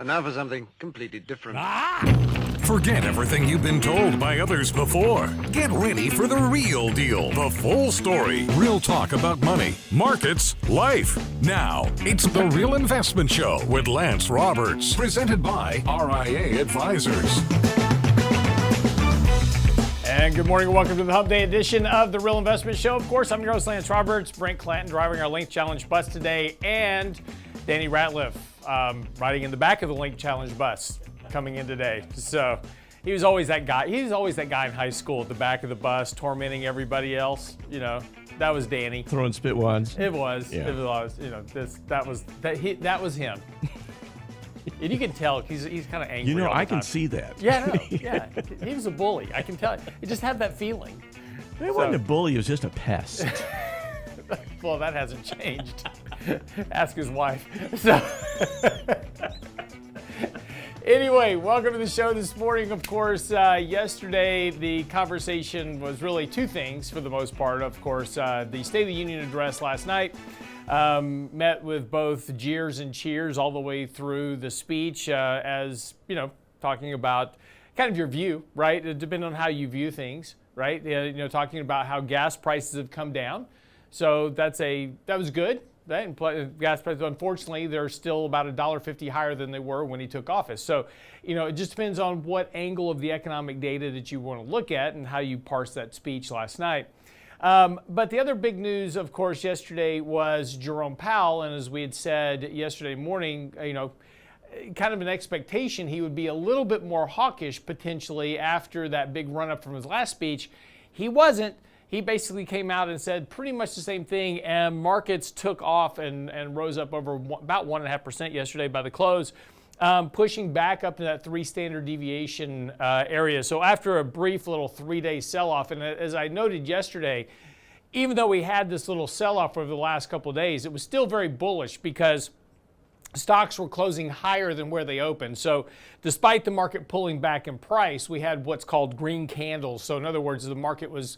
now for something completely different. Forget everything you've been told by others before. Get ready for the real deal, the full story. Real talk about money, markets, life. Now, it's The Real Investment Show with Lance Roberts, presented by RIA Advisors. And good morning and welcome to the Hump Day edition of The Real Investment Show. Of course, I'm your host, Lance Roberts. Brent Clanton driving our Link Challenge bus today, and Danny Ratliff riding in the back of the Link Challenge bus coming in today. So he was always that guy. He was always that guy in high school at the back of the bus, tormenting everybody else. You know, that was Danny. Throwing spit wads. It was. Yeah. It was. You know, that was him. And you can tell he's kind of angry. You know, all the I can time. see that. Yeah, no, yeah. He was a bully. I can tell. You just have that feeling. It wasn't a bully, it was just a pest. Well, that hasn't changed. Ask his wife. So, anyway, welcome to the show this morning. Of course, yesterday the conversation was really two things for the most part. Of course, the State of the Union address last night. Met with both Jeers and Cheers all the way through the speech, as you know, talking about kind of your view, right? Depending on how you view things, right? You know, talking about how gas prices have come down. So that was good. Right? And gas prices, unfortunately, they're still about $1.50 higher than they were when he took office. So, you know, it just depends on what angle of the economic data that you want to look at and how you parse that speech last night. But the other big news, of course, yesterday was Jerome Powell. And as we had said yesterday morning, you know, kind of an expectation he would be a little bit more hawkish potentially after that big run up from his last speech. He wasn't. He basically came out and said pretty much the same thing, and markets took off and rose up over about 1.5% yesterday by the close, pushing back up to that 3 standard deviation area. So after a brief little 3-day sell-off, and as I noted yesterday, even though we had this little sell-off over the last couple of days, it was still very bullish because stocks were closing higher than where they opened. So despite the market pulling back in price, we had what's called green candles. So in other words, the market was,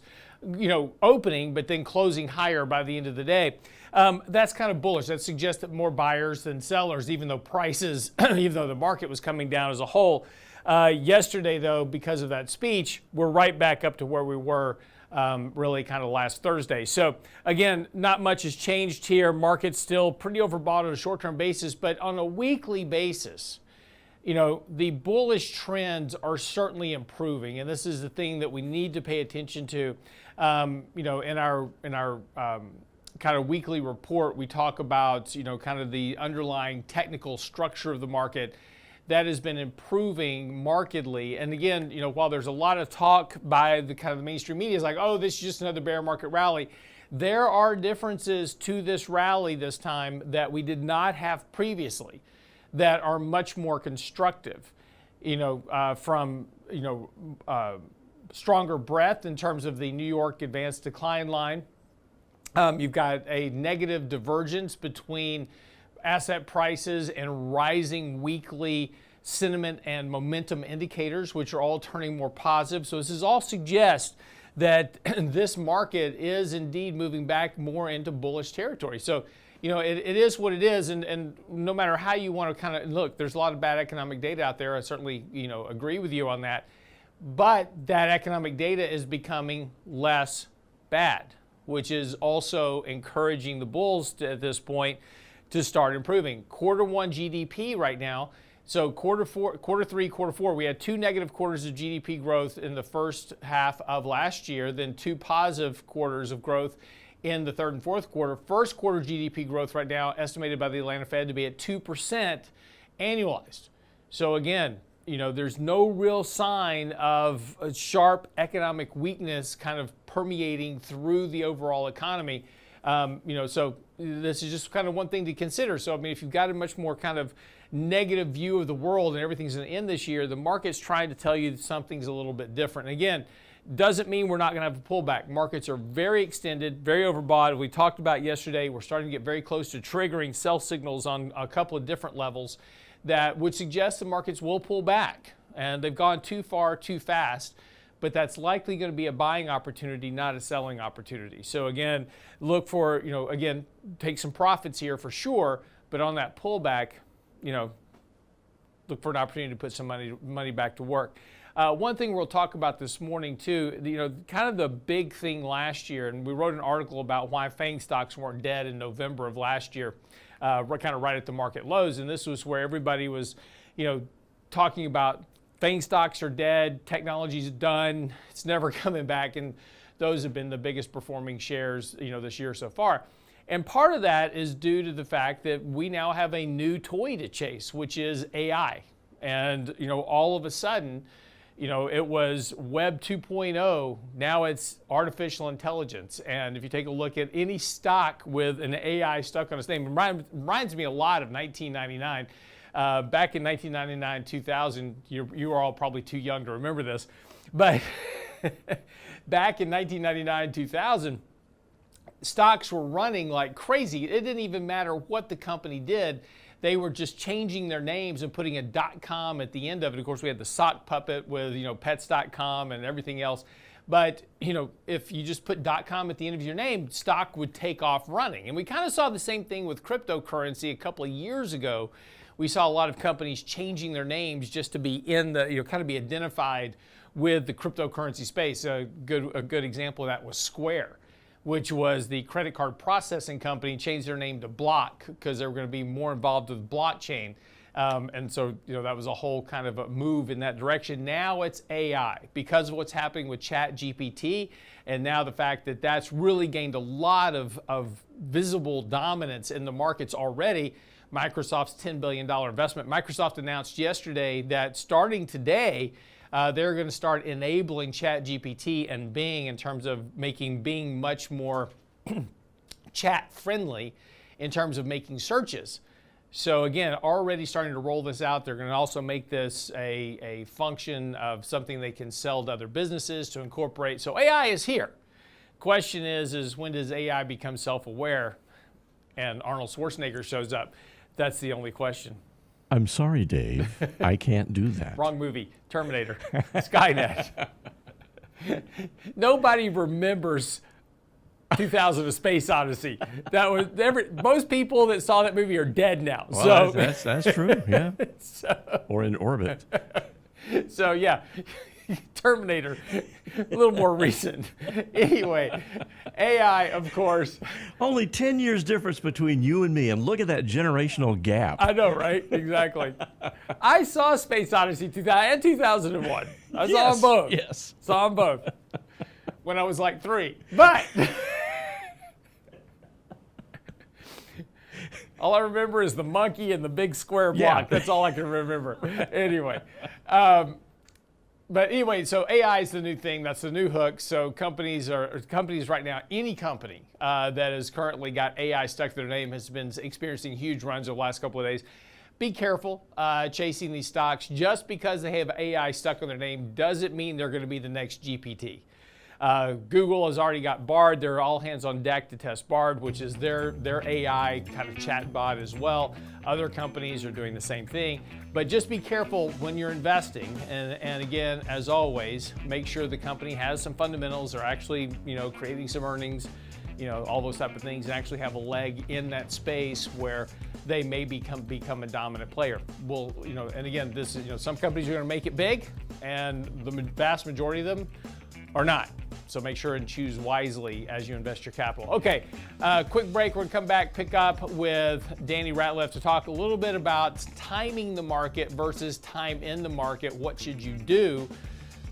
you know, opening, but then closing higher by the end of the day. That's kind of bullish. That suggests that more buyers than sellers, even though prices, even though the market was coming down as a whole. Yesterday, though, because of that speech, we're right back up to where we were really kind of last Thursday. So again, not much has changed here. Market's still pretty overbought on a short-term basis, but on a weekly basis, you know, the bullish trends are certainly improving, and this is the thing that we need to pay attention to. You know, in our kind of weekly report, we talk about, you know, kind of the underlying technical structure of the market that has been improving markedly. And again, you know, while there's a lot of talk by the kind of the mainstream media is like, oh, this is just another bear market rally, there are differences to this rally this time that we did not have previously that are much more constructive, you know, from, you know, stronger breadth in terms of the New York advanced decline line. You've got a negative divergence between asset prices and rising weekly sentiment and momentum indicators, which are all turning more positive. So this is all suggest that this market is indeed moving back more into bullish territory. So, you know, it is what it is, and no matter how you want to kind of look, there's a lot of bad economic data out there. I certainly, you know, agree with you on that. But that economic data is becoming less bad, which is also encouraging the bulls at this point to start improving. Quarter 1 GDP right now. So quarter 3, quarter 4, we had 2 negative quarters of GDP growth in the first half of last year, then 2 positive quarters of growth in the third and fourth quarter. First quarter GDP growth right now estimated by the Atlanta Fed to be at 2% annualized. So again, you know, there's no real sign of a sharp economic weakness kind of permeating through the overall economy. You know, so this is just kind of one thing to consider. So, I mean, if you've got a much more kind of negative view of the world and everything's going to end this year, the market's trying to tell you that something's a little bit different. And again, doesn't mean we're not going to have a pullback. Markets are very extended, very overbought. We talked about yesterday, we're starting to get very close to triggering sell signals on a couple of different levels that would suggest the markets will pull back. And they've gone too far, too fast. But that's likely going to be a buying opportunity, not a selling opportunity. So again, look for, you know, again, take some profits here for sure. But on that pullback, you know, look for an opportunity to put some money back to work. One thing we'll talk about this morning too, kind of the big thing last year, and we wrote an article about why FANG stocks weren't dead in November of last year, kind of right at the market lows, and this was where everybody was, talking about FANG stocks are dead, technology's done, it's never coming back, and those have been the biggest performing shares, this year so far. And part of that is due to the fact that we now have a new toy to chase, which is AI. And, all of a sudden, it was Web 2.0, now it's artificial intelligence. And if you take a look at any stock with an AI stuck on its name, it reminds me a lot of 1999. Back in 1999, 2000, you are all probably too young to remember this, but back in 1999, 2000, stocks were running like crazy. It didn't even matter what the company did. They were just changing their names and putting a .com at the end of it. Of course, we had the sock puppet with, pets.com and everything else. But, if you just put .com at the end of your name, stock would take off running. And we kind of saw the same thing with cryptocurrency a couple of years ago. We saw a lot of companies changing their names just to be in the, kind of be identified with the cryptocurrency space. A good example of that was Square, which was the credit card processing company, changed their name to Block because they were going to be more involved with blockchain. And so, that was a whole kind of a move in that direction. Now it's AI because of what's happening with ChatGPT. And now the fact that that's really gained a lot of visible dominance in the markets already. Microsoft's $10 billion investment. Microsoft announced yesterday that starting today, they're going to start enabling ChatGPT and Bing in terms of making Bing much more chat-friendly in terms of making searches. So again, already starting to roll this out. They're going to also make this a function of something they can sell to other businesses to incorporate. So AI is here. Question is when does AI become self-aware and Arnold Schwarzenegger shows up? That's the only question. I'm sorry, Dave. I can't do that. Wrong movie. Terminator. Skynet. Nobody remembers 2000: A Space Odyssey. That was most people that saw that movie are dead now. Well, that's true. Yeah. Or in orbit. So yeah. Terminator, a little more recent. Anyway, AI, of course. Only 10 years difference between you and me, and look at that generational gap. I know, right? Exactly. I saw Space Odyssey 2001. I saw them both. Yes. Saw them both when I was like 3. But all I remember is the monkey and the big square block. Yeah. That's all I can remember. Anyway. But anyway, so AI is the new thing. That's the new hook. So companies right now, any company that has currently got AI stuck to their name has been experiencing huge runs over the last couple of days. Be careful chasing these stocks. Just because they have AI stuck on their name doesn't mean they're going to be the next GPT. Google has already got Bard. They're all hands on deck to test Bard, which is their AI kind of chat bot as well. Other companies are doing the same thing. But just be careful when you're investing. And again, as always, make sure the company has some fundamentals. They're actually, creating some earnings, all those type of things, and actually have a leg in that space where they may become a dominant player. Well, and again, this is, some companies are going to make it big, and the vast majority of them are not. So make sure and choose wisely as you invest your capital. Okay, quick break. We're gonna come back, pick up with Danny Ratliff to talk a little bit about timing the market versus time in the market. What should you do?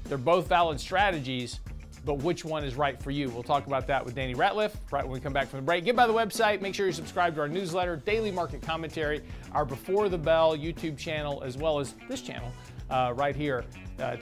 They're both valid strategies, but which one is right for you? We'll talk about that with Danny Ratliff right when we come back from the break. Get by the website. Make sure you subscribe to our newsletter, daily market commentary, our Before the Bell YouTube channel, as well as this channel right here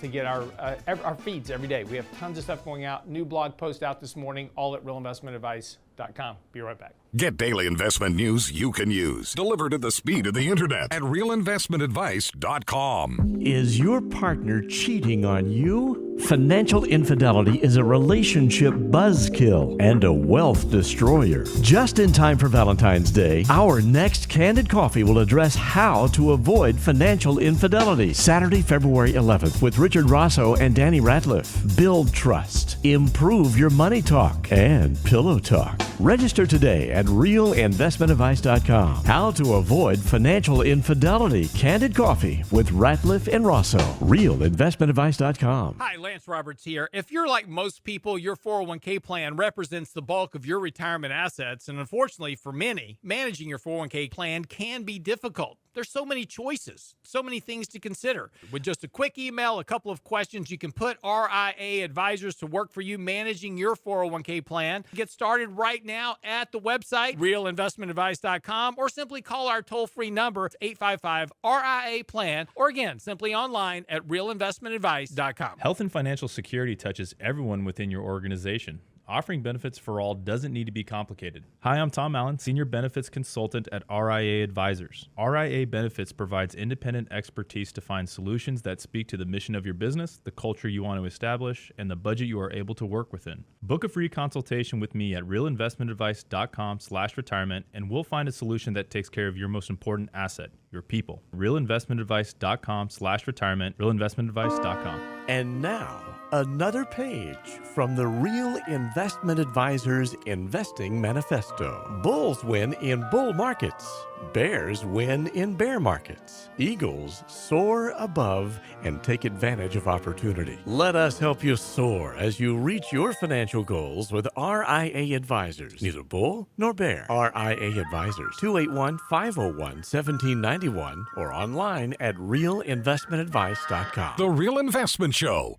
to get our feeds every day. We have tons of stuff going out. New blog post out this morning, all at realinvestmentadvice.com. Be right back. Get daily investment news you can use, delivered at the speed of the internet at realinvestmentadvice.com. Is your partner cheating on you? Financial infidelity is a relationship buzzkill and a wealth destroyer. Just in time for Valentine's Day, our next Candid Coffee will address how to avoid financial infidelity. Saturday, February 11th with Richard Rosso and Danny Ratliff. Build trust, improve your money talk, and pillow talk. Register today at realinvestmentadvice.com. How to avoid financial infidelity. Candid Coffee with Ratliff and Rosso. Realinvestmentadvice.com. Hi, Lance Roberts here. If you're like most people, your 401k plan represents the bulk of your retirement assets, and unfortunately for many, managing your 401k plan can be difficult. There's so many choices, so many things to consider. With just a quick email, a couple of questions, you can put RIA advisors to work for you managing your 401k plan. Get started right now at the website, realinvestmentadvice.com, or simply call our toll-free number, 855-RIA-PLAN, or again, simply online at realinvestmentadvice.com. Health and financial security touches everyone within your organization. Offering benefits for all doesn't need to be complicated. Hi, I'm Tom Allen, Senior Benefits Consultant at RIA Advisors. RIA Benefits provides independent expertise to find solutions that speak to the mission of your business, the culture you want to establish, and the budget you are able to work within. Book a free consultation with me at realinvestmentadvice.com/retirement, and we'll find a solution that takes care of your most important asset, your people. realinvestmentadvice.com/retirement, realinvestmentadvice.com. And now, another page from the Real Investment Advisors Investing Manifesto. Bulls win in bull markets. Bears win in bear markets. Eagles soar above and take advantage of opportunity. Let us help you soar as you reach your financial goals with RIA Advisors. Neither bull nor bear. RIA Advisors, 281-501-1791 or online at realinvestmentadvice.com. The Real Investment Show.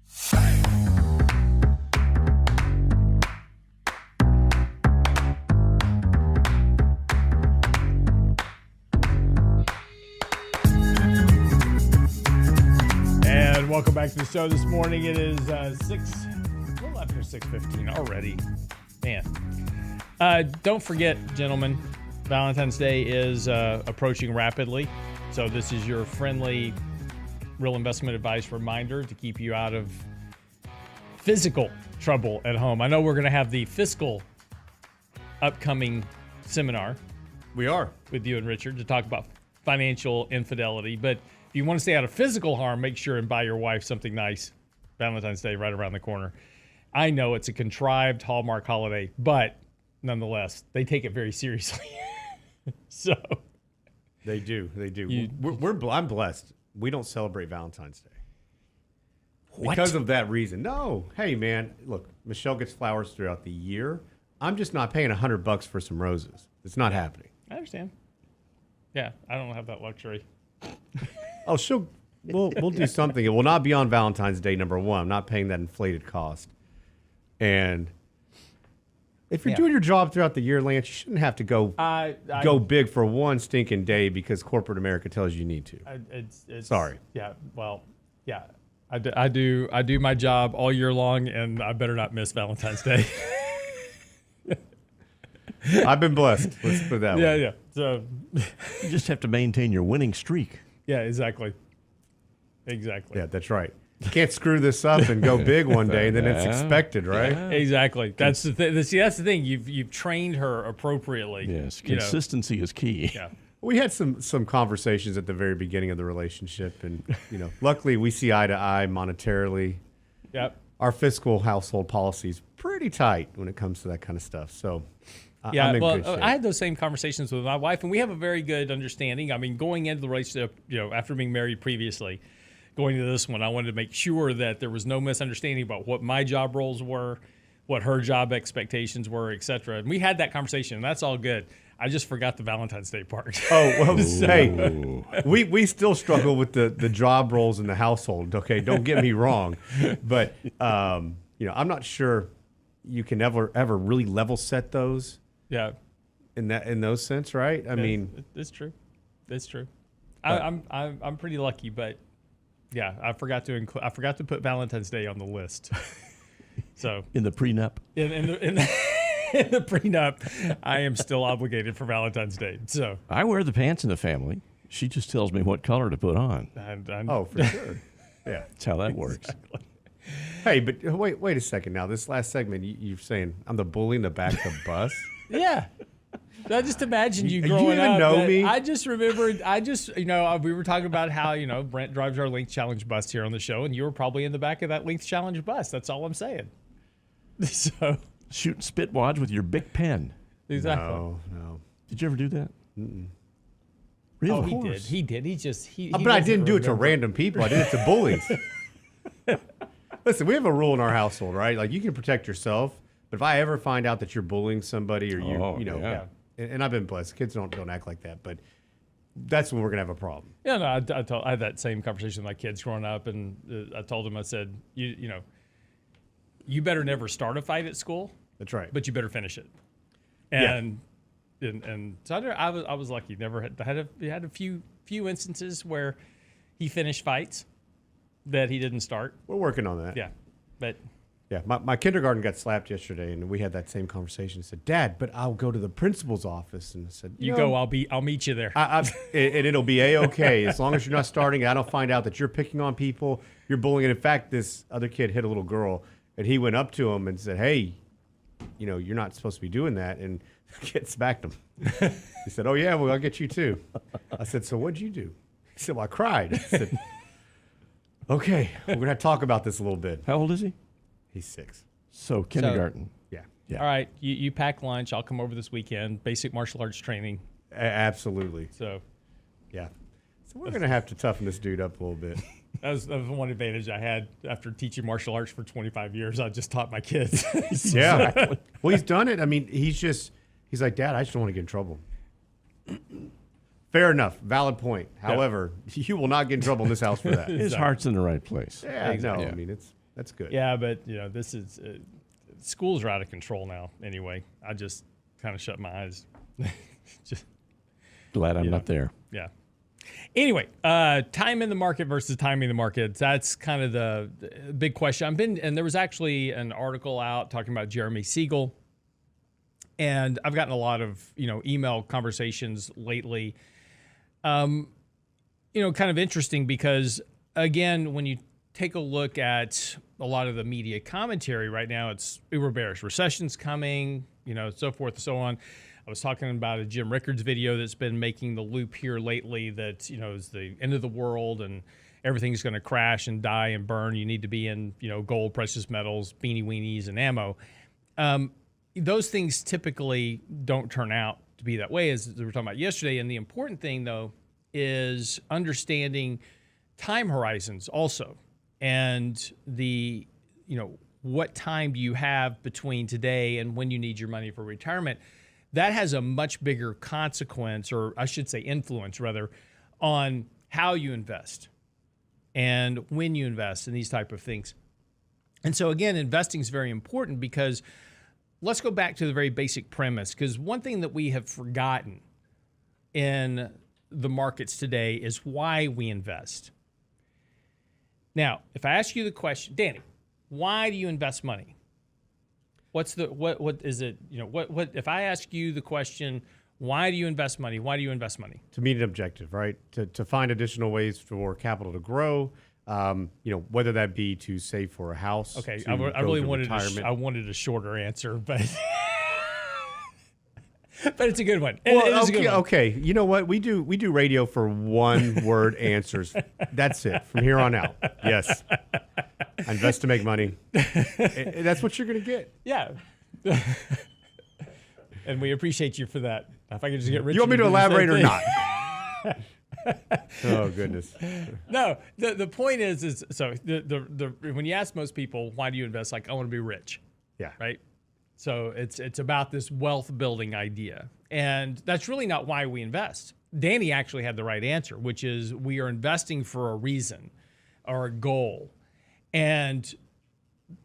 And welcome back to the show this morning. It is a little after 6:15 already. Man. Don't forget, gentlemen, Valentine's Day is approaching rapidly. So this is your friendly Real Investment Advice reminder to keep you out of physical trouble at home. I know we're going to have the fiscal upcoming seminar. We are. With you and Richard to talk about financial infidelity. But if you want to stay out of physical harm, make sure and buy your wife something nice. Valentine's Day right around the corner. I know it's a contrived Hallmark holiday, but nonetheless, they take it very seriously. So They do. I'm blessed. We don't celebrate Valentine's Day. What? Because of that reason. No. Hey, man, look, Michelle gets flowers throughout the year. I'm just not paying $100 for some roses. It's not happening. I understand. Yeah, I don't have that luxury. Oh, we'll do something. It will not be on Valentine's Day, number one. I'm not paying that inflated cost. And if you're doing your job throughout the year, Lance, you shouldn't have to go big for one stinking day because corporate America tells you need to. It's Sorry. Yeah, well, yeah. I do my job all year long, and I better not miss Valentine's Day. I've been blessed. Let's put it that way. Yeah. So You just have to maintain your winning streak. yeah, exactly. Yeah, that's right. You can't screw this up and go big one day, and then it's expected, right? Yeah. Exactly. That's the thing. That's the thing. You've trained her appropriately. Yes, consistency is key. Yeah. We had some conversations at the very beginning of the relationship, and luckily we see eye to eye monetarily. Yep. Our fiscal household policy is pretty tight when it comes to that kind of stuff. So, Yeah, I'm in good shape. I had those same conversations with my wife, and we have a very good understanding. I mean, going into the relationship, after being married previously, going to this one, I wanted to make sure that there was no misunderstanding about what my job roles were, what her job expectations were, et cetera. And we had that conversation, and that's all good. I just forgot the Valentine's Day part. Oh, well, hey, we still struggle with the job roles in the household. Okay, don't get me wrong, but I'm not sure you can ever really level set those. Yeah, in those sense, right? I mean, it's true. It's true. I'm pretty lucky, but yeah, I forgot to put Valentine's Day on the list. So In the prenup. In the prenup, I am still obligated for Valentine's Day. So I wear the pants in the family. She just tells me what color to put on. oh, for sure. Yeah, That's how that works. Hey, but wait a second now. This last segment, you're saying I'm the bully in the back of the bus? yeah. I just imagined you You growing even up. know me? I just remembered. We were talking about how Brent drives our Length Challenge bus here on the show, and you were probably in the back of that Length Challenge bus. That's all I'm saying. So Shooting spit wads with your big pen. Exactly. No. Did you ever do that? Really? Oh, Of he did. course. He did. He just he. But I didn't do it to random people. I did it to bullies. Listen, we have a rule in our household, right? Like you can protect yourself, but if I ever find out that you're bullying somebody or you know, yeah. and I've been blessed, kids don't act like that, but that's when we're gonna have a problem. Yeah, no, I had that same conversation with my kids growing up, and I told them, I said, you know, you better never start a fight at school, That's right. but you better finish it. Yeah. And so I was lucky. Never had a few instances where he finished fights that he didn't start. We're working on that. Yeah, but Yeah, my kindergarten got slapped yesterday, and we had that same conversation. I said, Dad, but I'll go to the principal's office. And I said, you know, go. I'll meet you there. and it'll be A-okay as long as you're not starting. I don't find out that you're picking on people, you're bullying. And in fact, this other kid hit a little girl, and he went up to him and said, hey, you know, you're not supposed to be doing that. And the kid smacked him. He said, oh, yeah, well, I'll get you too. I said, so what'd you do? He said, well, I cried. I said, okay, we're going to talk about this a little bit. How old is he? He's 6. So kindergarten. Yeah. Yeah. All right, you pack lunch. I'll come over this weekend. Basic martial arts training. Absolutely. So Yeah. So we're going to have to toughen this dude up a little bit. that was one advantage I had after teaching martial arts for 25 years. I just taught my kids. Yeah. Well, he's done it. I mean, he's like, Dad, I just don't want to get in trouble. Fair enough. Valid point. However, you will not get in trouble in this house for that. His heart's in the right place. Yeah, Exactly. no, I mean, that's good. Yeah, but you know, this is schools are out of control now. Anyway, I just kind of shut my eyes. Just Glad I'm not there. yeah. Anyway, time in the market versus timing the market. That's kind of the big question. And there was actually an article out talking about Jeremy Siegel, and I've gotten a lot of email conversations lately. Kind of interesting because again, when you take a look at a lot of the media commentary right now, it's uber bearish, recession's coming, so forth and so on. I was talking about a Jim Rickards video that's been making the loop here lately that, is the end of the world and everything's going to crash and die and burn. You need to be in, gold, precious metals, beanie weenies, and ammo. Those things typically don't turn out to be that way, as we were talking about yesterday. And the important thing, though, is understanding time horizons also. And the, what time do you have between today and when you need your money for retirement? That has a much bigger consequence, or I should say influence rather, on how you invest and when you invest in these type of things. And so again, investing is very important because let's go back to the very basic premise, because one thing that we have forgotten in the markets today is why we invest. Now, if I ask you the question, Danny, why do you invest money? What is it? What if I ask you the question, why do you invest money? Why do you invest money? To meet an objective, right? To find additional ways for capital to grow. Whether that be to save for a house. Okay, I really wanted retirement. I wanted a shorter answer, but but it's a good one. Well, It is a good one. okay. You know what? We do radio for one word answers. That's it from here on out. Yes. I invest to make money. That's what you're going to get. Yeah. And we appreciate you for that. If I could just get Richard You want me to do the same elaborate or thing. not? Oh, goodness. No, the point is so the when you ask most people, why do you invest? Like, I want to be rich. Yeah. Right. So it's about this wealth building idea. And that's really not why we invest. Danny actually had the right answer, which is we are investing for a reason or a goal. And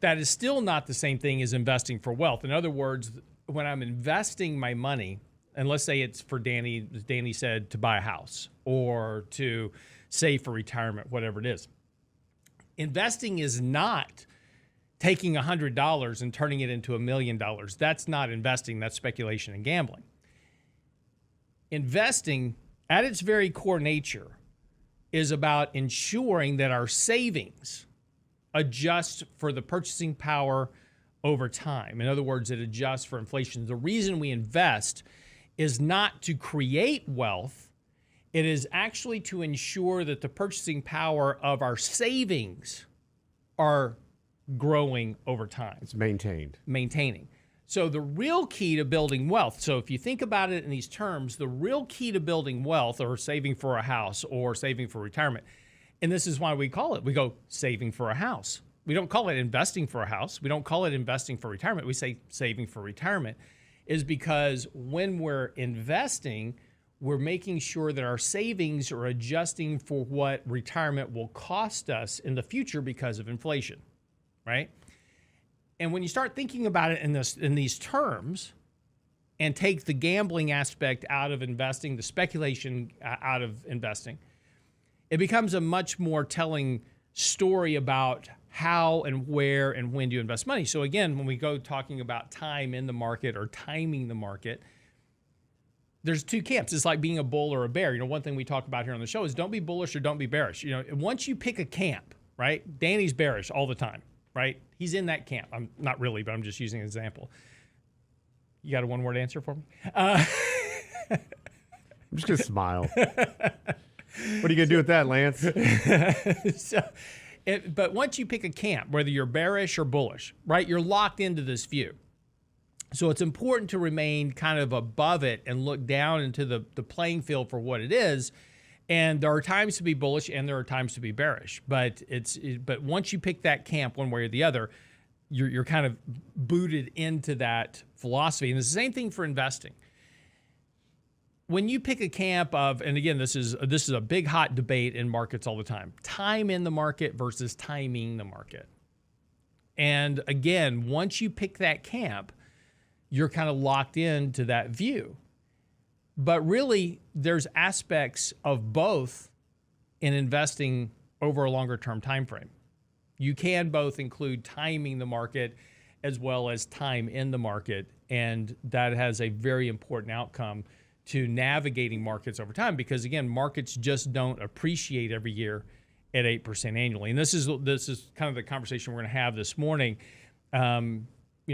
that is still not the same thing as investing for wealth. In other words, when I'm investing my money, and let's say it's for Danny, as Danny said, to buy a house or to save for retirement, whatever it is. Investing is not taking $100 and turning it into $1 million. That's not investing, that's speculation and gambling. Investing, at its very core nature, is about ensuring that our savings adjust for the purchasing power over time. In other words, it adjusts for inflation. The reason we invest is not to create wealth. It is actually to ensure that the purchasing power of our savings are growing over time. It's maintained. Maintaining. So the real key to building wealth, so if you think about it in these terms, the real key to building wealth or saving for a house or saving for retirement, and this is why we call it, we go saving for a house. We don't call it investing for a house. We don't call it investing for retirement. We say saving for retirement, is because when we're investing, we're making sure that our savings are adjusting for what retirement will cost us in the future because of inflation, right? And when you start thinking about it in these terms and take the gambling aspect out of investing, the speculation out of investing, it becomes a much more telling story about how and where and when do you invest money. So again, when we go talking about time in the market or timing the market, there's two camps. It's like being a bull or a bear. One thing we talk about here on the show is don't be bullish or don't be bearish. Once you pick a camp, right? Danny's bearish all the time, right? He's in that camp. I'm not really, but I'm just using an example. You got a one-word answer for me? I'm just going to smile. What are you going to do with that, Lance? But once you pick a camp, whether you're bearish or bullish, right, you're locked into this view. So it's important to remain kind of above it and look down into the playing field for what it is. And there are times to be bullish and there are times to be bearish. But once you pick that camp one way or the other, you're kind of booted into that philosophy. And it's the same thing for investing. When you pick a camp of, and again, this is a big hot debate in markets all the time, time in the market versus timing the market. And again, once you pick that camp, you're kind of locked into that view. But really, there's aspects of both in investing over a longer term time frame. You can both include timing the market as well as time in the market, and that has a very important outcome to navigating markets over time, because again, markets just don't appreciate every year at 8% annually. And this is kind of the conversation we're going to have this morning.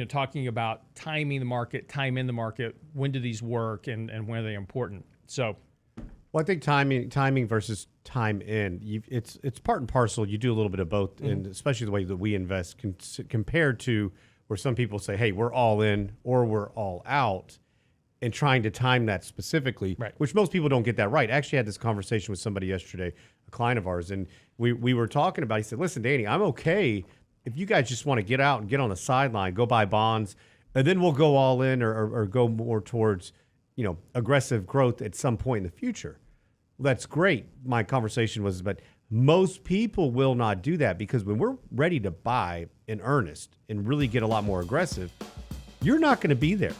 Talking about timing the market, time in the market, when do these work, and when are they important? So, well, I think timing versus time in, it's part and parcel. You do a little bit of both, and especially the way that we invest compared to where some people say, hey, we're all in or we're all out, and trying to time that specifically, right, which most people don't get that right. I actually had this conversation with somebody yesterday, a client of ours, and we were talking about, he said, listen, Danny, I'm okay if you guys just want to get out and get on the sideline, go buy bonds, and then we'll go all in or go more towards, aggressive growth at some point in the future. Well, that's great. My conversation was, but most people will not do that, because when we're ready to buy in earnest and really get a lot more aggressive, you're not going to be there.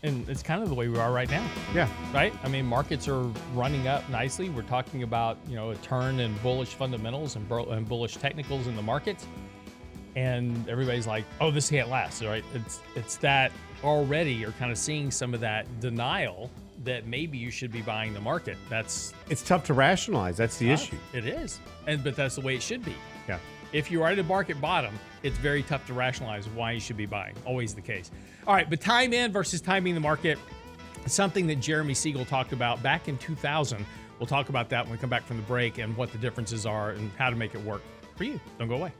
And it's kind of the way we are right now. Yeah. Right? I mean, markets are running up nicely. We're talking about, a turn in bullish fundamentals and bullish technicals in the markets. And everybody's like, oh, this can't last, right? It's that already you're kind of seeing some of that denial that maybe you should be buying the market. It's tough to rationalize. That's the issue. It is. But that's the way it should be. Yeah. If you are at a market bottom, it's very tough to rationalize why you should be buying. Always the case. All right, but time in versus timing the market, something that Jeremy Siegel talked about back in 2000. We'll talk about that when we come back from the break and what the differences are and how to make it work for you. Don't go away.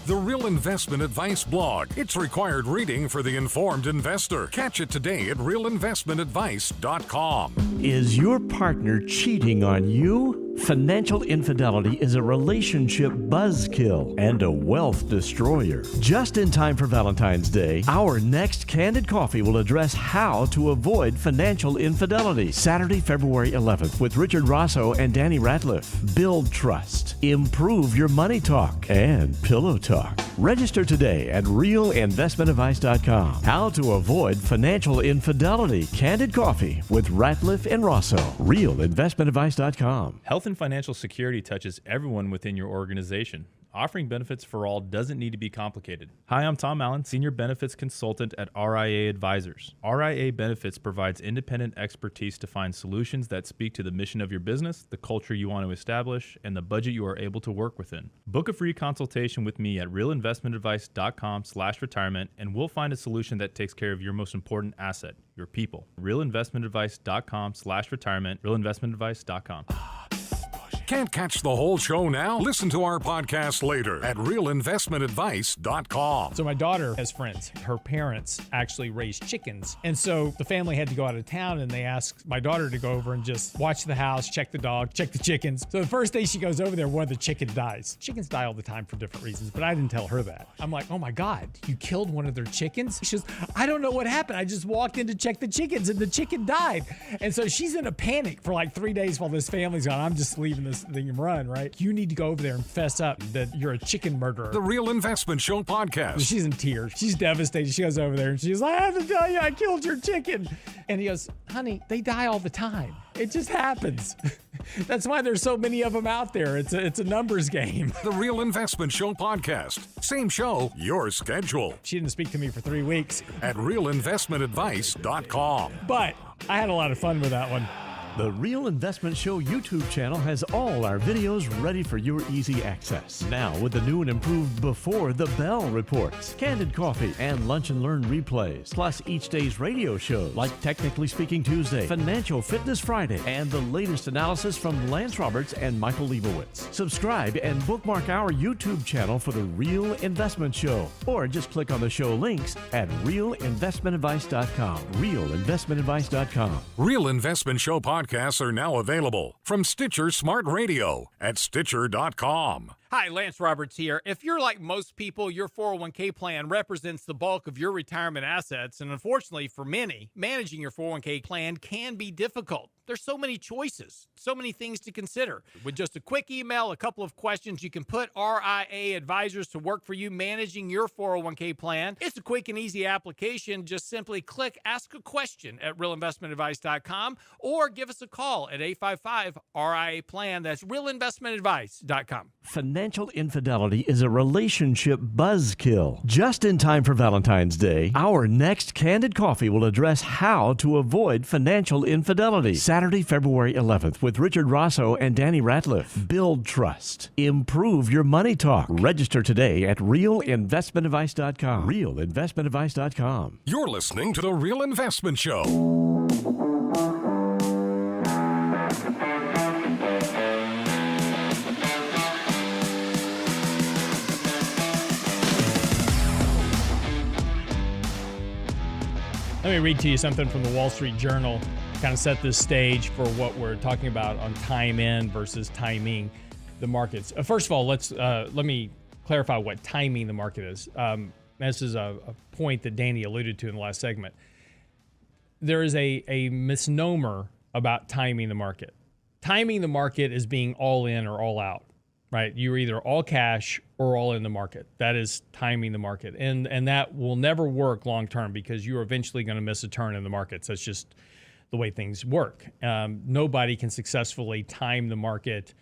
The Real Investment Advice blog. It's required reading for the informed investor. Catch it today at realinvestmentadvice.com. Is your partner cheating on you? Financial infidelity is a relationship buzzkill and a wealth destroyer. Just in time for Valentine's Day, our next Candid Coffee will address how to avoid financial infidelity. Saturday, February 11th with Richard Rosso and Danny Ratliff. Build trust, improve your money talk, and pillow talk. Register today at realinvestmentadvice.com. How to avoid financial infidelity. Candid Coffee with Ratliff and Rosso. Realinvestmentadvice.com. Health and financial security touches everyone within your organization. Offering benefits for all doesn't need to be complicated. Hi, I'm Tom Allen, Senior Benefits Consultant at RIA Advisors. RIA Benefits provides independent expertise to find solutions that speak to the mission of your business, the culture you want to establish, and the budget you are able to work within. Book a free consultation with me at realinvestmentadvice.com/retirement, and we'll find a solution that takes care of your most important asset, your people. realinvestmentadvice.com/retirement, realinvestmentadvice.com. Can't catch the whole show now? Listen to our podcast later at realinvestmentadvice.com. So my daughter has friends. Her parents actually raise chickens. And so the family had to go out of town, and they asked my daughter to go over and just watch the house, check the dog, check the chickens. So the first day she goes over there, one of the chickens dies. Chickens die all the time for different reasons, but I didn't tell her that. I'm like, oh my God, you killed one of their chickens? She goes, I don't know what happened. I just walked in to check the chickens and the chicken died. And so she's in a panic for like 3 days while this family's gone. I'm just leaving this thing and run, right? You need to go over there and fess up that you're a chicken murderer. The Real Investment Show podcast. She's in tears. She's devastated. She goes over there and she's like, I have to tell you, I killed your chicken. And he goes, honey, they die all the time. It just happens. That's why there's so many of them out there. It's a numbers game. The Real Investment Show podcast. Same show, your schedule. She didn't speak to me for 3 weeks. At realinvestmentadvice.com. But I had a lot of fun with that one. The Real Investment Show YouTube channel has all our videos ready for your easy access. Now with the new and improved Before the Bell reports, Candid Coffee, and Lunch and Learn replays, plus each day's radio shows like Technically Speaking Tuesday, Financial Fitness Friday, and the latest analysis from Lance Roberts and Michael Leibowitz. Subscribe and bookmark our YouTube channel for the Real Investment Show, or just click on the show links at realinvestmentadvice.com. realinvestmentadvice.com. Real Investment Show podcasts are now available from Stitcher Smart Radio at Stitcher.com. Hi, Lance Roberts here. If you're like most people, your 401k plan represents the bulk of your retirement assets, and unfortunately for many, managing your 401k plan can be difficult. There's so many choices, so many things to consider. With just a quick email, a couple of questions, you can put RIA advisors to work for you managing your 401k plan. It's a quick and easy application. Just simply click Ask a Question at realinvestmentadvice.com or give us a call at 855-RIA-PLAN. That's realinvestmentadvice.com. Financial infidelity is a relationship buzzkill. Just in time for Valentine's Day, our next Candid Coffee will address how to avoid financial infidelity. Saturday, February 11th with Richard Rosso and Danny Ratliff. Build trust. Improve your money talk. Register today at realinvestmentadvice.com. realinvestmentadvice.com. You're listening to The Real Investment Show. Let me read to you something from the Wall Street Journal, kind of set this stage for what we're talking about on time in versus timing the markets. First of all, let me clarify what timing the market is. This is a point that Danny alluded to in the last segment. There is a misnomer about timing the market. Timing the market is being all in or all out, right? You're either all cash or all in the market. That is timing the market. And that will never work long term because you're eventually going to miss a turn in the markets. That's just the way things work. Nobody can successfully time the market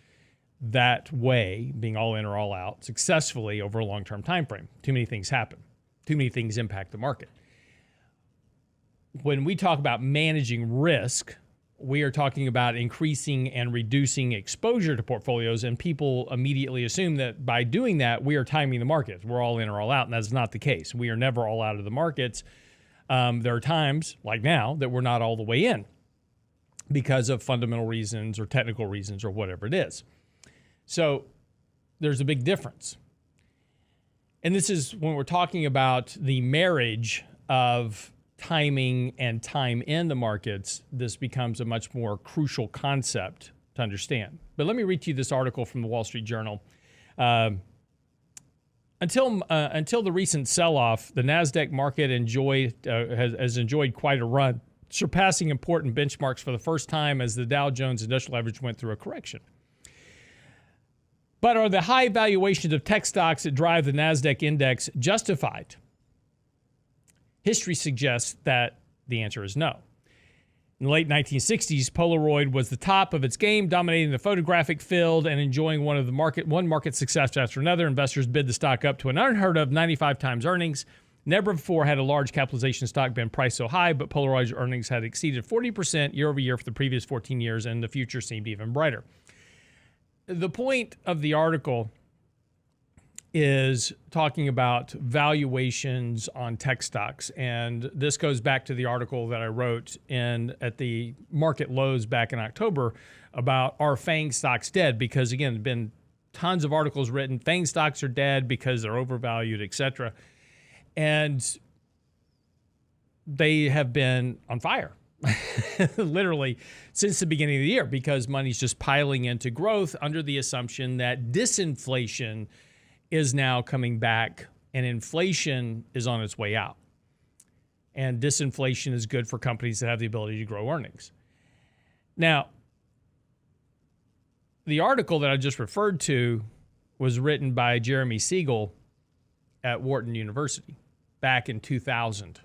that way, being all in or all out, successfully over a long-term time frame. Too many things happen. Too many things impact the market. When we talk about managing risk, we are talking about increasing and reducing exposure to portfolios, and people immediately assume that by doing that, we are timing the markets. We're all in or all out, and that's not the case. We are never all out of the markets. There are times, like now, that we're not all the way in because of fundamental reasons or technical reasons or whatever it is. So there's a big difference. And this is when we're talking about the marriage of timing and time in the markets, this becomes a much more crucial concept to understand. But let me read to you this article from the Wall Street Journal. Until the recent sell-off, the NASDAQ market has enjoyed quite a run, surpassing important benchmarks for the first time as the Dow Jones Industrial Average went through a correction. But are the high valuations of tech stocks that drive the NASDAQ index justified? History suggests that the answer is no. In the late 1960s, Polaroid was the top of its game, dominating the photographic field and enjoying one market success after another. Investors bid the stock up to an unheard of 95 times earnings. Never before had a large capitalization stock been priced so high, but Polaroid's earnings had exceeded 40% year over year for the previous 14 years, and the future seemed even brighter. The point of the article is talking about valuations on tech stocks. And this goes back to the article that I wrote at the market lows back in October about are FANG stocks dead? Because again, there's been tons of articles written, FANG stocks are dead because they're overvalued, etc. And they have been on fire literally since the beginning of the year because money's just piling into growth under the assumption that disinflation is now coming back and inflation is on its way out. And disinflation is good for companies that have the ability to grow earnings. Now, the article that I just referred to was written by Jeremy Siegel at Wharton University back in 2000.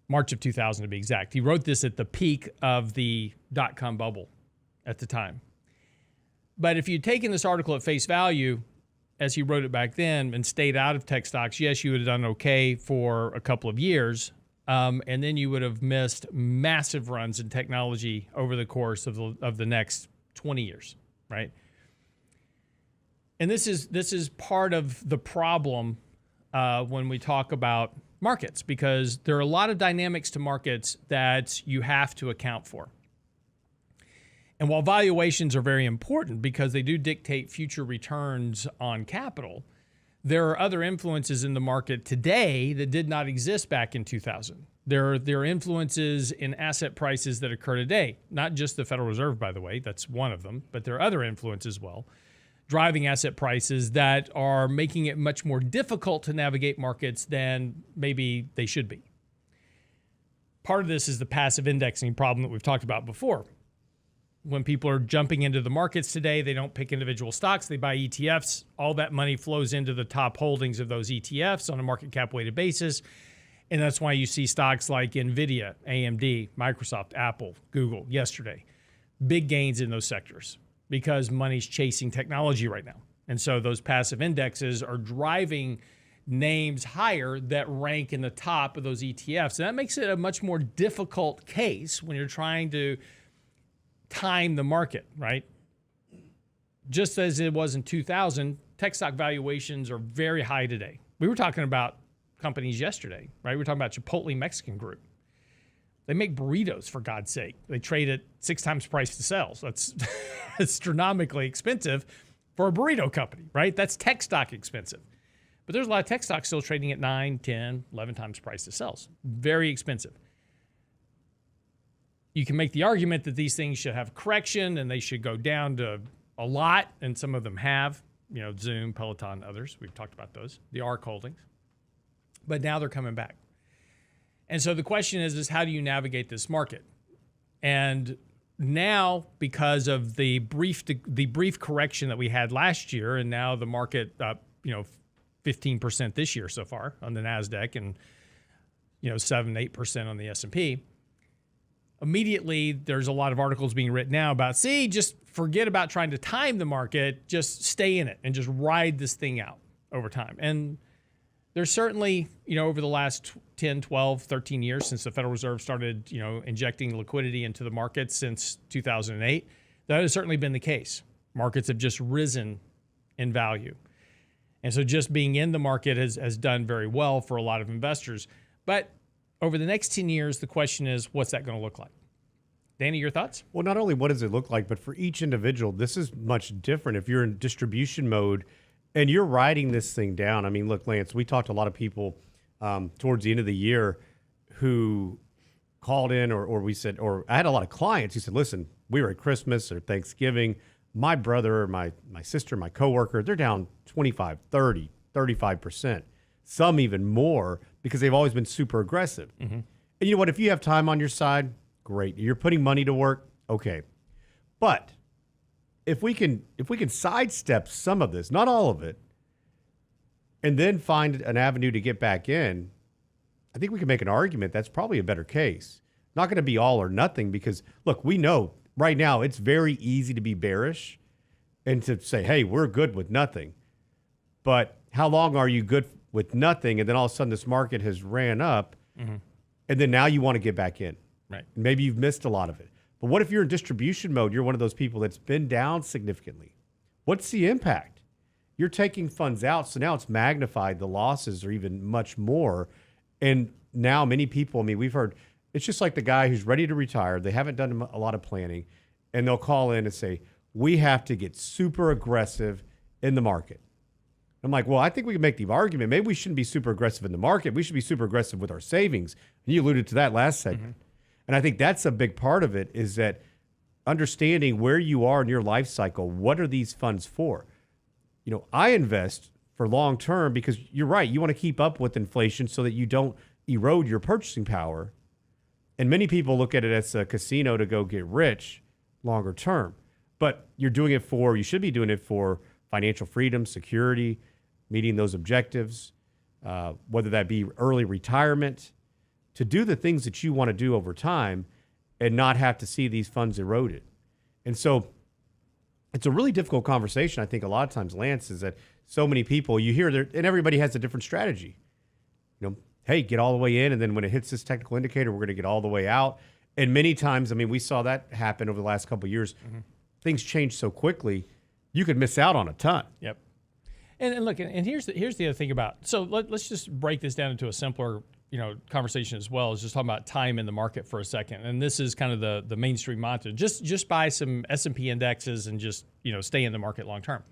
March of 2000 to be exact. He wrote this at the peak of the dot-com bubble at the time. But if you'd taken this article at face value, as he wrote it back then, and stayed out of tech stocks, yes, you would have done okay for a couple of years, and then you would have missed massive runs in technology over the course of the next 20 years, right? And this is part of the problem when we talk about markets, because there are a lot of dynamics to markets that you have to account for. And while valuations are very important because they do dictate future returns on capital, there are other influences in the market today that did not exist back in 2000. There are influences in asset prices that occur today, not just the Federal Reserve, by the way, that's one of them, but there are other influences as well, driving asset prices that are making it much more difficult to navigate markets than maybe they should be. Part of this is the passive indexing problem that we've talked about before. When people are jumping into the markets today, they don't pick individual stocks, they buy ETFs. All that money flows into the top holdings of those ETFs on a market cap weighted basis. And that's why you see stocks like NVIDIA, AMD, Microsoft, Apple, Google yesterday. Big gains in those sectors because money's chasing technology right now. And so those passive indexes are driving names higher that rank in the top of those ETFs. And that makes it a much more difficult case when you're trying to time the market, right? Just as it was in 2000, tech stock valuations are very high today. We were talking about companies yesterday, right? We were talking about Chipotle Mexican Group. They make burritos, for God's sake. They trade at 6 times price to sales. That's astronomically expensive for a burrito company, right? That's tech stock expensive. But there's a lot of tech stocks still trading at 9, 10, 11 times price to sales. Very expensive. You can make the argument that these things should have correction and they should go down to a lot, and some of them have, Zoom, Peloton, others. We've talked about those, the ARK holdings. But now they're coming back. And so the question is how do you navigate this market? And now, because of the brief correction that we had last year, and now the market up, 15% this year so far on the NASDAQ and, 7-8% on the S&P, immediately there's a lot of articles being written now about, just forget about trying to time the market, just stay in it and just ride this thing out over time. And there's certainly, over the last 10, 12, 13 years since the Federal Reserve started, injecting liquidity into the markets since 2008, that has certainly been the case. Markets have just risen in value. And so just being in the market has done very well for a lot of investors. But over the next 10 years, the question is, what's that going to look like? Danny, your thoughts? Well, not only what does it look like, but for each individual, this is much different. If you're in distribution mode and you're riding this thing down, I mean, look, Lance, we talked to a lot of people towards the end of the year who called in or I had a lot of clients who said, listen, we were at Christmas or Thanksgiving. My brother, my sister, my coworker, they're down 25, 30, 35%, some even more because they've always been super aggressive. Mm-hmm. And you know what? If you have time on your side, great. You're putting money to work, okay. But if we can sidestep some of this, not all of it, and then find an avenue to get back in, I think we can make an argument that's probably a better case. Not going to be all or nothing because, look, we know right now it's very easy to be bearish and to say, hey, we're good with nothing. But how long are you good with nothing? And then all of a sudden this market has ran up and then now you want to get back in. Right. Maybe you've missed a lot of it. But what if you're in distribution mode? You're one of those people that's been down significantly. What's the impact? You're taking funds out, so now it's magnified. The losses are even much more. And now many people, I mean, we've heard, it's just like the guy who's ready to retire. They haven't done a lot of planning, and they'll call in and say, we have to get super aggressive in the market. I'm like, well, I think we can make the argument. Maybe we shouldn't be super aggressive in the market. We should be super aggressive with our savings. And you alluded to that last segment. And I think that's a big part of it is that understanding where you are in your life cycle, what are these funds for? You know, I invest for long term because you're right. You want to keep up with inflation so that you don't erode your purchasing power. And many people look at it as a casino to go get rich longer term. But you're doing it for, you should be doing it for financial freedom, security, meeting those objectives, whether that be early retirement, to do the things that you want to do over time and not have to see these funds eroded. And so it's a really difficult conversation, I think, a lot of times, Lance, is that so many people, you hear there, and everybody has a different strategy. You know, hey, get all the way in, and then when it hits this technical indicator, we're going to get all the way out. And many times, I mean, we saw that happen over the last couple of years. Things change so quickly, you could miss out on a ton. Yep. And look, and here's the other thing about, so let's just break this down into a simpler, conversation as well, is just talking about time in the market for a second. And this is kind of the mainstream mantra. Just buy some S&P indexes and just, stay in the market long term.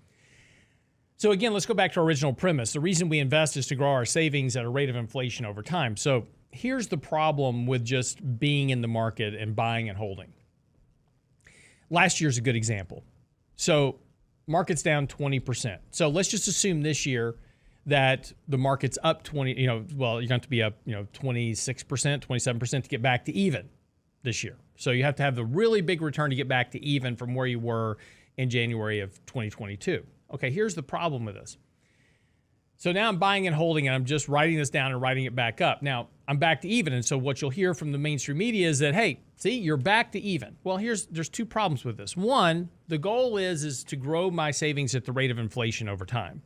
So again, let's go back to our original premise. The reason we invest is to grow our savings at a rate of inflation over time. So here's the problem with just being in the market and buying and holding. Last year's a good example. So market's down 20%. So let's just assume this year that the market's up 20, you're going to be up, 26%, 27% to get back to even this year. So you have to have the really big return to get back to even from where you were in January of 2022. Okay, here's the problem with this. So now I'm buying and holding, and I'm just writing this down and writing it back up. Now, I'm back to even, and so what you'll hear from the mainstream media is that, hey, see, you're back to even. Well, there's two problems with this. One, the goal is to grow my savings at the rate of inflation over time.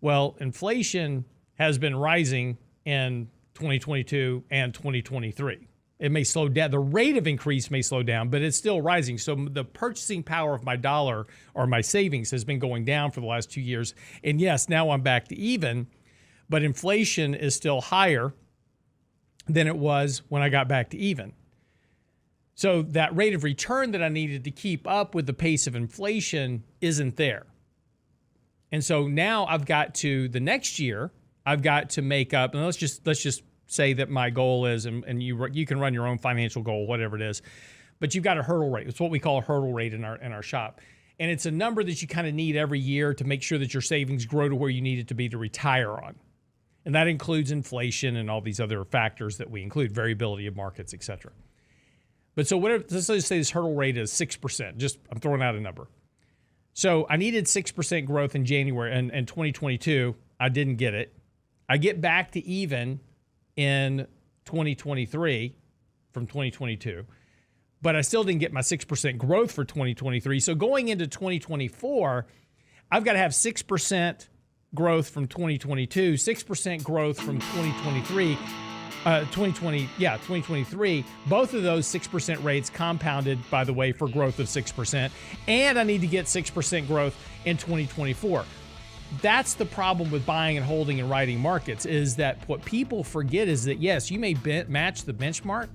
Well, inflation has been rising in 2022 and 2023. It may slow down. The rate of increase may slow down, but it's still rising. So the purchasing power of my dollar or my savings has been going down for the last 2 years. And yes, now I'm back to even, but inflation is still higher than it was when I got back to even. So that rate of return that I needed to keep up with the pace of inflation isn't there. And so now I've got to, the next year, I've got to make up, and let's just say that my goal is, and you can run your own financial goal, whatever it is, but you've got a hurdle rate. It's what we call a hurdle rate in our shop. And it's a number that you kind of need every year to make sure that your savings grow to where you need it to be to retire on. And that includes inflation and all these other factors that we include, variability of markets, et cetera. But so whatever, let's just say this hurdle rate is 6%. I'm throwing out a number. So I needed 6% growth in January and 2022. I didn't get it. I get back to even in 2023 from 2022, but I still didn't get my 6% growth for 2023. So going into 2024, I've got to have 6% growth from 2022, 6% growth from 2023. 2023, both of those 6% rates compounded, by the way, for growth of 6%, and I need to get 6% growth in 2024. That's the problem with buying and holding and riding markets, is that what people forget is that, yes, you may match the benchmark,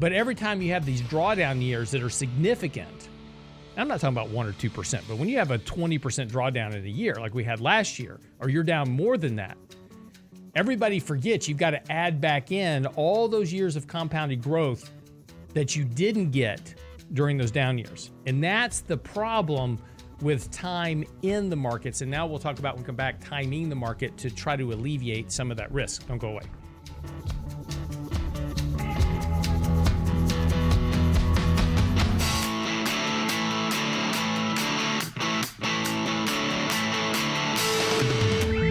but every time you have these drawdown years that are significant, I'm not talking about 1 or 2%, but when you have a 20% drawdown in a year like we had last year, or you're down more than that, everybody forgets you've got to add back in all those years of compounded growth that you didn't get during those down years. And that's the problem with time in the markets. And now we'll talk about, when we come back, timing the market to try to alleviate some of that risk. Don't go away.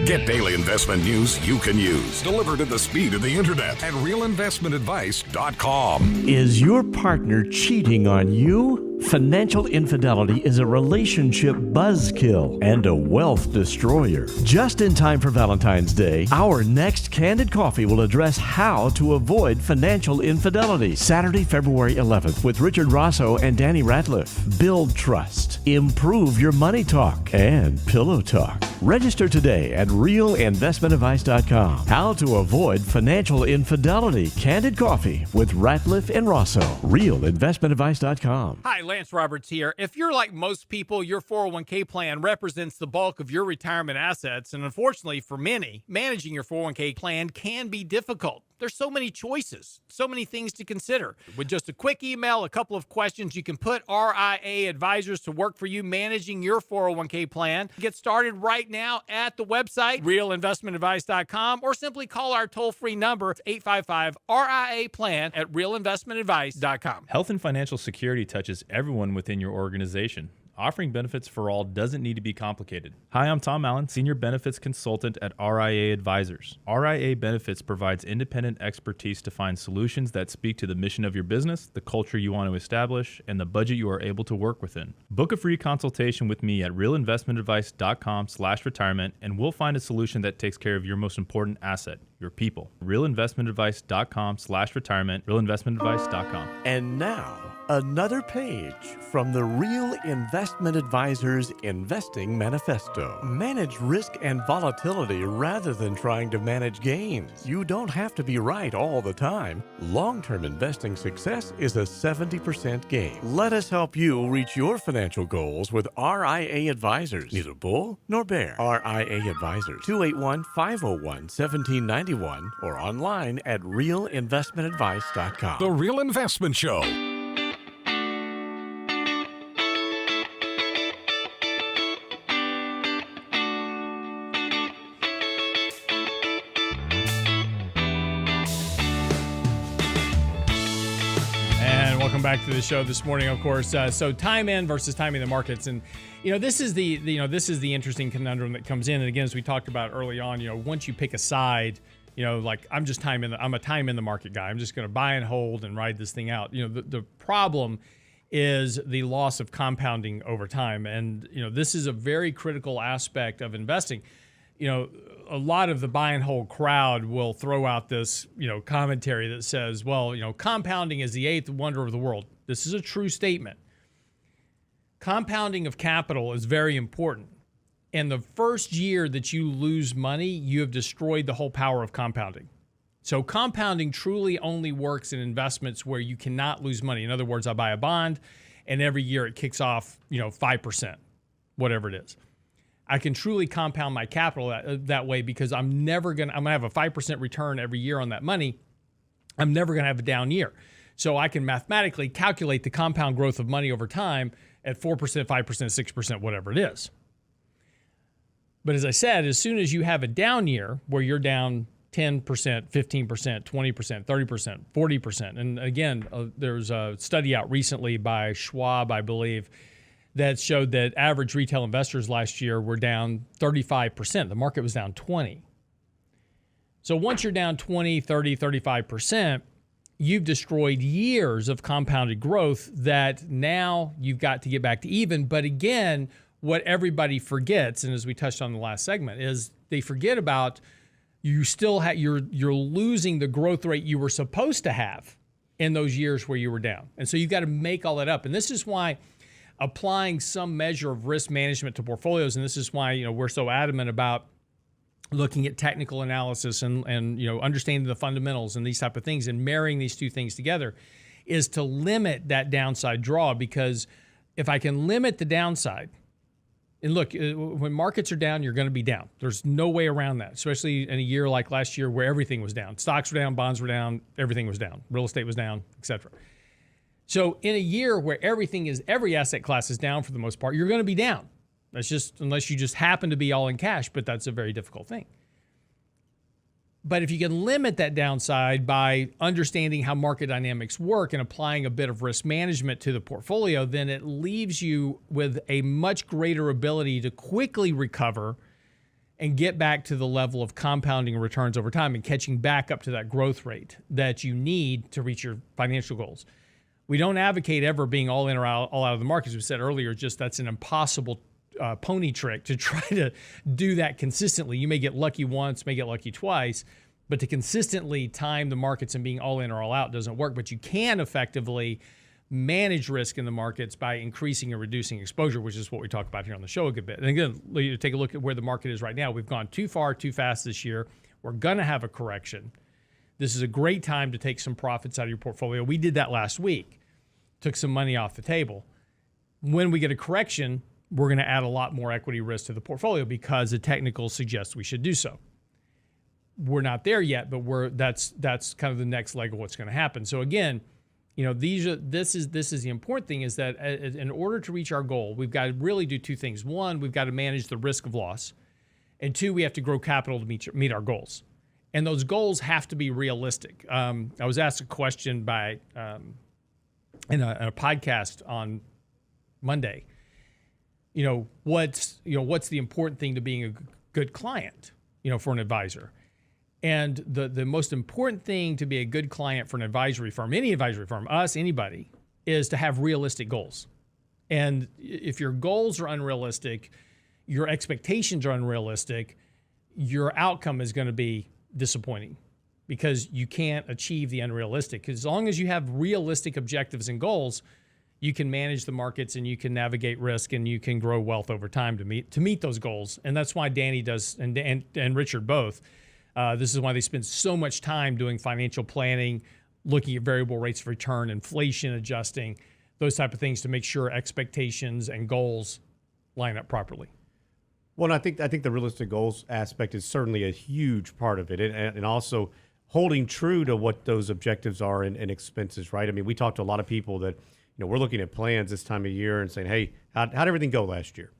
Get daily investment news you can use, delivered at the speed of the internet at realinvestmentadvice.com. Is your partner cheating on you? Financial infidelity is a relationship buzzkill and a wealth destroyer. Just in time for Valentine's Day, our next Candid Coffee will address how to avoid financial infidelity. Saturday, February 11th with Richard Rosso and Danny Ratliff. Build trust, improve your money talk, and pillow talk. Register today at realinvestmentadvice.com. How to avoid financial infidelity. Candid Coffee with Ratliff and Rosso. Realinvestmentadvice.com. Hi, Lance Roberts here. If you're like most people, your 401k plan represents the bulk of your retirement assets. And unfortunately for many, managing your 401k plan can be difficult. There's so many choices, so many things to consider. With just a quick email, a couple of questions, you can put RIA advisors to work for you managing your 401k plan. Get started right now at the website, realinvestmentadvice.com, or simply call our toll-free number, 855-RIA-PLAN at realinvestmentadvice.com. Health and financial security touches everyone within your organization. Offering benefits for all doesn't need to be complicated. Hi, I'm Tom Allen, Senior Benefits Consultant at RIA Advisors. RIA Benefits provides independent expertise to find solutions that speak to the mission of your business, the culture you want to establish, and the budget you are able to work within. Book a free consultation with me at realinvestmentadvice.com/retirement, and we'll find a solution that takes care of your most important asset, your people. realinvestmentadvice.com/retirement, realinvestmentadvice.com. And now, another page from the Real Investment Advisors Investing Manifesto. Manage risk and volatility rather than trying to manage gains. You don't have to be right all the time. Long-term investing success is a 70% gain. Let us help you reach your financial goals with RIA Advisors. Neither bull nor bear. RIA Advisors, 281-501-1791 or online at realinvestmentadvice.com. The Real Investment Show. Welcome back to the show this morning, of course. So time in versus timing the markets, and this is the interesting conundrum that comes in. And again, as we talked about early on, once you pick a side, like I'm a time in the market guy. I'm just going to buy and hold and ride this thing out. The problem is the loss of compounding over time, and this is a very critical aspect of investing. A lot of the buy and hold crowd will throw out this, commentary that says, well, compounding is the eighth wonder of the world. This is a true statement. Compounding of capital is very important. And the first year that you lose money, you have destroyed the whole power of compounding. So compounding truly only works in investments where you cannot lose money. In other words, I buy a bond and every year it kicks off, 5%, whatever it is. I can truly compound my capital that way because I'm going to have a 5% return every year on that money. I'm never going to have a down year. So I can mathematically calculate the compound growth of money over time at 4%, 5%, 6%, whatever it is. But as I said, as soon as you have a down year where you're down 10%, 15%, 20%, 30%, 40%, and again, there's a study out recently by Schwab, I believe, that showed that average retail investors last year were down 35%. The market was down 20%. So once you're down 20, 30, 35%, you've destroyed years of compounded growth that now you've got to get back to even. But again, what everybody forgets, and as we touched on the last segment, is they forget about you still you're losing the growth rate you were supposed to have in those years where you were down. And so you've got to make all that up. And this is why applying some measure of risk management to portfolios, and this is why we're so adamant about looking at technical analysis and understanding the fundamentals and these type of things and marrying these two things together, is to limit that downside draw. Because if I can limit the downside, and look, when markets are down, you're going to be down. There's no way around that, especially in a year like last year where everything was down. Stocks were down, bonds were down, everything was down. Real estate was down, etc. So in a year where every asset class is down for the most part, you're going to be down. That's just, unless you just happen to be all in cash, but that's a very difficult thing. But if you can limit that downside by understanding how market dynamics work and applying a bit of risk management to the portfolio, then it leaves you with a much greater ability to quickly recover and get back to the level of compounding returns over time and catching back up to that growth rate that you need to reach your financial goals. We don't advocate ever being all in or all out of the market. As we said earlier, just that's an impossible pony trick to try to do that consistently. You may get lucky once, may get lucky twice, but to consistently time the markets and being all in or all out doesn't work. But you can effectively manage risk in the markets by increasing or reducing exposure, which is what we talk about here on the show a good bit. And again, you take a look at where the market is right now. We've gone too far, too fast this year. We're going to have a correction. This is a great time to take some profits out of your portfolio. We did that last week, took some money off the table. When we get a correction, we're going to add a lot more equity risk to the portfolio because the technicals suggest we should do so. We're not there yet, but that's kind of the next leg of what's going to happen. So again, this is the important thing is that in order to reach our goal, we've got to really do two things. One, we've got to manage the risk of loss. And two, we have to grow capital to meet our goals. And those goals have to be realistic. I was asked a question by in a podcast on Monday. What's the important thing to being a good client, for an advisor? And the most important thing to be a good client for an advisory firm, any advisory firm, us, anybody, is to have realistic goals. And if your goals are unrealistic, your expectations are unrealistic, your outcome is going to be disappointing because you can't achieve the unrealistic. As long as you have realistic objectives and goals, you can manage the markets and you can navigate risk and you can grow wealth over time to meet those goals. And that's why Danny does and Richard both. This is why they spend so much time doing financial planning, looking at variable rates of return, inflation adjusting, those type of things to make sure expectations and goals line up properly. Well, and I think the realistic goals aspect is certainly a huge part of it, and also holding true to what those objectives are and expenses, right? I mean, we talk to a lot of people that, we're looking at plans this time of year and saying, hey, how'd everything go last year?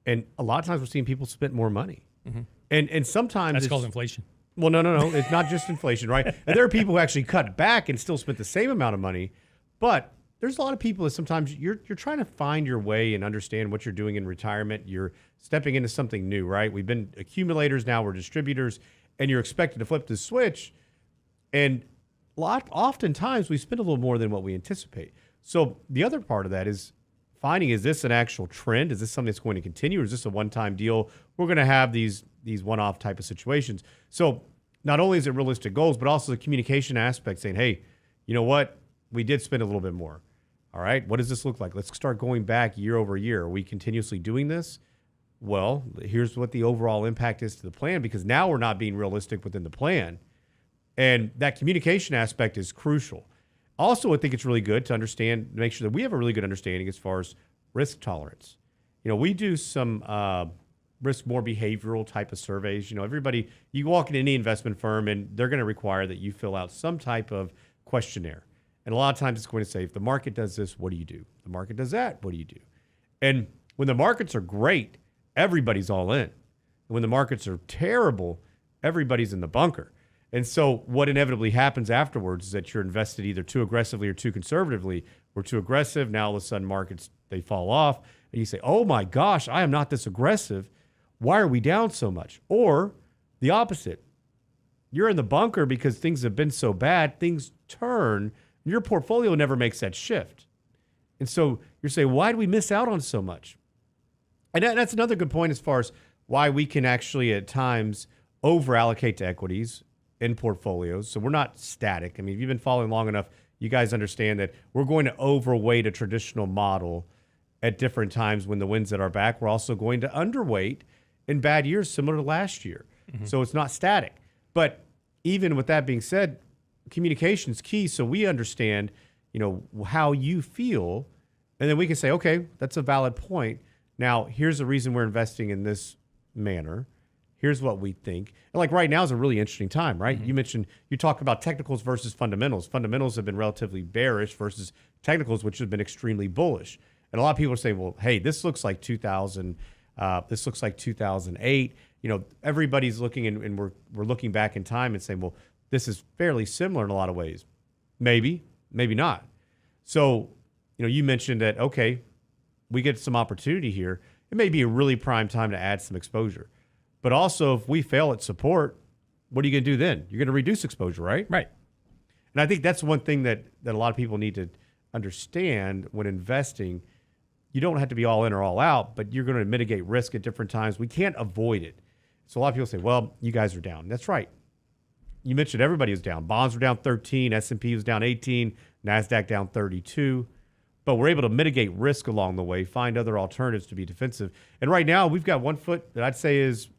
And a lot of times we're seeing people spend more money. Mm-hmm. And sometimes that's called inflation. Well, no. It's not just inflation, right? And there are people who actually cut back and still spent the same amount of money. But there's a lot of people that sometimes you're trying to find your way and understand what you're doing in retirement. You're stepping into something new, right? We've been accumulators, now we're distributors, and you're expected to flip the switch. And oftentimes we spend a little more than what we anticipate. So the other part of that is finding, is this an actual trend? Is this something that's going to continue? Or is this a one-time deal? We're going to have these one-off type of situations. So not only is it realistic goals, but also the communication aspect saying, hey, you know what? We did spend a little bit more. All right, what does this look like? Let's start going back year over year. Are we continuously doing this? Well, here's what the overall impact is to the plan, because now we're not being realistic within the plan. And that communication aspect is crucial. Also, I think it's really good to make sure that we have a really good understanding as far as risk tolerance. We do some risk more behavioral type of surveys. Everybody, you walk in any investment firm and they're going to require that you fill out some type of questionnaire. And a lot of times it's going to say, if the market does this, what do you do? The market does that, what do you do? And when the markets are great, everybody's all in. And when the markets are terrible, everybody's in the bunker. And so what inevitably happens afterwards is that you're invested either too aggressively or too conservatively. We're too aggressive. Now all of a sudden markets, they fall off. And you say, oh my gosh, I am not this aggressive. Why are we down so much? Or the opposite. You're in the bunker because things have been so bad, things turn. Your portfolio never makes that shift. And so you're saying, why do we miss out on so much? And that's another good point as far as why we can actually at times over-allocate to equities in portfolios. So we're not static. I mean, if you've been following long enough, you guys understand that we're going to overweight a traditional model at different times when the wind's at our back. We're also going to underweight in bad years similar to last year. Mm-hmm. So it's not static. But even with that being said, communication is key, so we understand, how you feel, and then we can say, okay, that's a valid point. Now, here's the reason we're investing in this manner. Here's what we think. And like right now is a really interesting time, right? Mm-hmm. You talk about technicals versus fundamentals. Fundamentals have been relatively bearish versus technicals, which have been extremely bullish. And a lot of people say, well, hey, this looks like 2000. This looks like 2008. Everybody's looking and we're looking back in time and saying, well, this is fairly similar in a lot of ways. Maybe, maybe not. So, you mentioned that, okay, we get some opportunity here. It may be a really prime time to add some exposure. But also, if we fail at support, what are you going to do then? You're going to reduce exposure, right? Right. And I think that's one thing that a lot of people need to understand when investing. You don't have to be all in or all out, but you're going to mitigate risk at different times. We can't avoid it. So a lot of people say, well, you guys are down. That's right. You mentioned everybody was down. Bonds were down 13, S&P was down 18, NASDAQ down 32. But we're able to mitigate risk along the way, find other alternatives to be defensive. And right now, we've got one foot that I'd say is,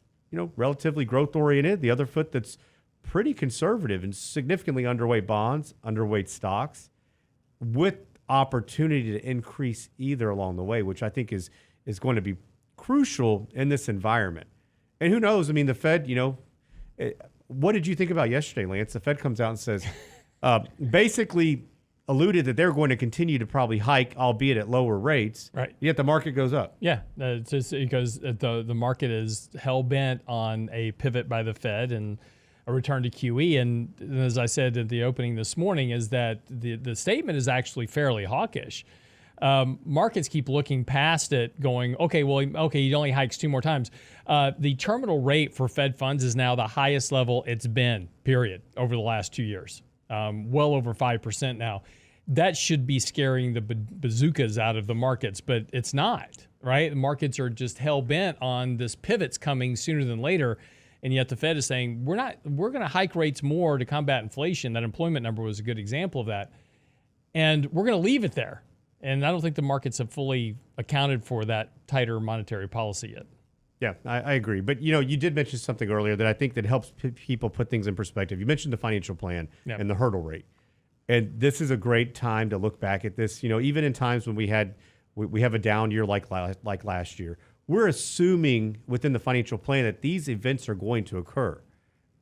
relatively growth-oriented. The other foot that's pretty conservative and significantly underweight bonds, underweight stocks, with opportunity to increase either along the way, which I think is going to be crucial in this environment. And who knows? I mean, the Fed, what did you think about yesterday, Lance? The Fed comes out and says, basically alluded that they're going to continue to probably hike, albeit at lower rates. Right. Yet the market goes up. Yeah, it's just because the market is hell-bent on a pivot by the Fed and a return to QE. And as I said at the opening this morning, is that the statement is actually fairly hawkish. Markets keep looking past it going, he only hikes 2 more times. The terminal rate for Fed funds is now the highest level it's been, period, over the last 2 years. Well over 5% now. That should be scaring the bazookas out of the markets, but it's not, right? The markets are just hell-bent on this pivot's coming sooner than later. And yet the Fed is saying, we're going to hike rates more to combat inflation. That employment number was a good example of that. And we're going to leave it there. And I don't think the markets have fully accounted for that tighter monetary policy yet. Yeah, I agree. But, you did mention something earlier that I think that helps people put things in perspective. You mentioned the financial plan and the hurdle rate. And this is a great time to look back at this. Even in times when we have a down year like last year, we're assuming within the financial plan that these events are going to occur.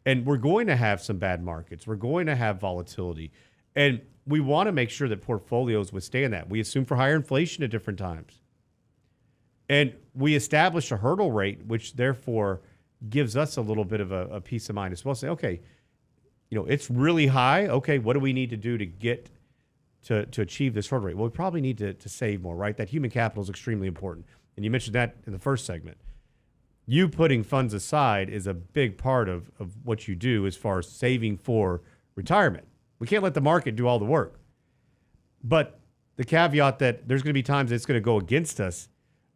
And we're going to have some bad markets. We're going to have volatility. And we want to make sure that portfolios withstand that. We assume for higher inflation at different times. And we establish a hurdle rate, which therefore gives us a little bit of a peace of mind as well. Say, okay, it's really high. Okay, what do we need to do to get to achieve this hurdle rate? Well, we probably need to save more, right? That human capital is extremely important. And you mentioned that in the first segment. You putting funds aside is a big part of what you do as far as saving for retirement. We can't let the market do all the work. But the caveat that there's going to be times it's going to go against us,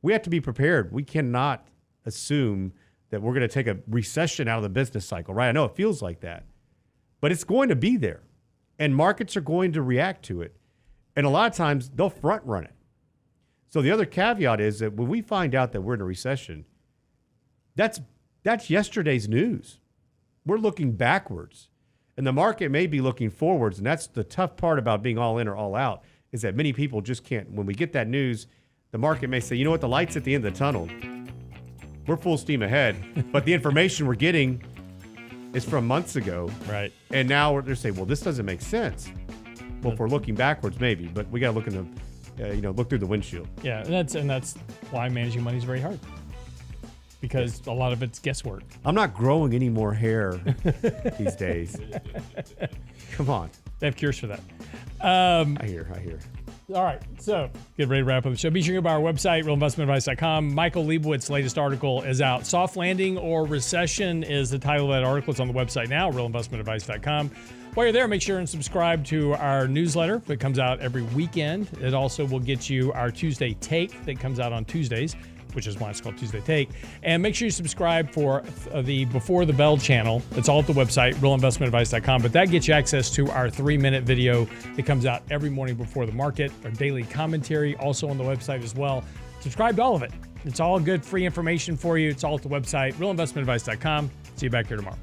we have to be prepared. We cannot assume that we're going to take a recession out of the business cycle, right? I know it feels like that, but it's going to be there, and markets are going to react to it. And a lot of times they'll front run it. So the other caveat is that when we find out that we're in a recession, that's yesterday's news. We're looking backwards, and the market may be looking forwards. And that's the tough part about being all in or all out, is that many people just can't. When we get that news, the market may say, you know what, the light's at the end of the tunnel. We're full steam ahead. But the information we're getting is from months ago. Right. And now they're saying, well, this doesn't make sense. Well, if we're looking backwards, maybe. But we got to look in the, look through the windshield. Yeah, and that's why managing money is very hard. Because a lot of it's guesswork. I'm not growing any more hair these days. Come on. They have cures for that. I hear. All right, so get ready to wrap up the show. Be sure to go by our website, realinvestmentadvice.com. Michael Leibowitz's latest article is out. Soft Landing or Recession is the title of that article. It's on the website now, realinvestmentadvice.com. While you're there, make sure and subscribe to our newsletter that comes out every weekend. It also will get you our Tuesday Take that comes out on Tuesdays, which is why it's called Tuesday Take. And make sure you subscribe for the Before the Bell channel. It's all at the website, realinvestmentadvice.com. But that gets you access to our 3-minute video that comes out every morning before the market. Our daily commentary also on the website as well. Subscribe to all of it. It's all good free information for you. It's all at the website, realinvestmentadvice.com. See you back here tomorrow.